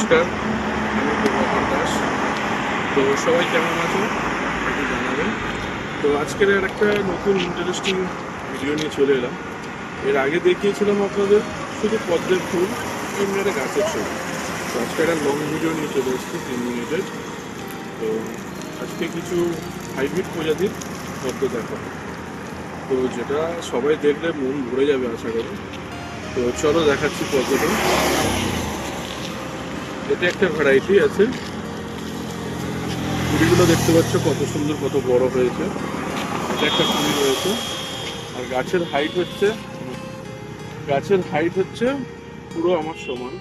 নমস্কার, আমি প্রভাকর দাস। তো সবাই কেমন আছো একটু জানাবেন। তো আজকের আর একটা নতুন ইন্টারেস্টিং ভিডিও নিয়ে চলে এলাম। এর আগে দেখিয়েছিলাম আপনাদের শুধু পদ্মের ফুল, এমনি একটা গাছের ছবি। তো আজকে একটা লং ভিডিও নিয়ে চলে এসেছি 3 মিনিটের। তো আজকে কিছু হাইব্রিড প্রজাতির পদ্ম দেখাবো, তো যেটা সবাই দেখলে মন ভরে যাবে আশা করি। তো চলো দেখাচ্ছি পদ্মটা। এটা একটা ভ্যারাইটি আছে, কুড়িগুলো দেখতে পাচ্ছ কত সুন্দর, কত বড় হয়েছে। এটা একটা কুড়ি রয়েছে। আর গাছের হাইট হচ্ছে পুরো আমার সমান,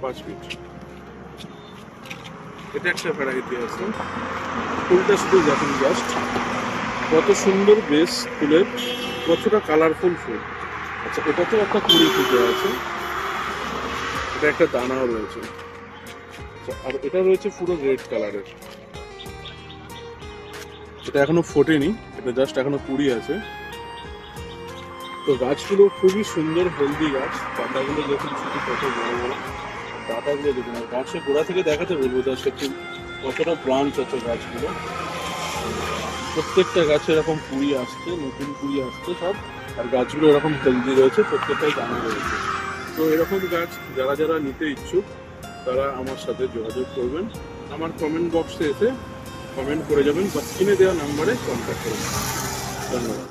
5 ফিট। এটা একটা ভ্যারাইটি আছে। ফুলটা শুধু দেখুন জাস্ট কত সুন্দর বেশ ফুলের, কতটা কালারফুল ফুল। আচ্ছা, এটাতেও একটা কুড়ি ফুটে আছে, এটা একটা দানাও রয়েছে। আচ্ছা, আর এটা রয়েছে পুরো রেড কালারের। এটা এখনো ফোটেনি, এটা জাস্ট এখনো কুড়ি আছে। তো গাছগুলো খুবই সুন্দর, হেলদি গাছ। পাতাগুলো দেখুন শুধু কত বড় বড়, ডাটাগুলো দেখুন। আর গাছের গোড়া থেকে দেখাতে বলবো জাস্ট একটু কতটা ব্রাঞ্চ আছে গাছগুলো। প্রত্যেকটা গাছে এরকম কুড়ি আসছে, নতুন কুড়ি আসছে সব। আর গাছগুলো এরকম হেলদি রয়েছে, প্রত্যেকটাই দানা রয়েছে। তো এরকম গাছ যারা যারা নিতে ইচ্ছুক তারা আমার সাথে যোগাযোগ করবেন। আমার কমেন্ট বক্সে এসে কমেন্ট করে যাবেন বা স্ক্রিনে দেওয়া নাম্বারে কন্ট্যাক্ট করবেন। ধন্যবাদ।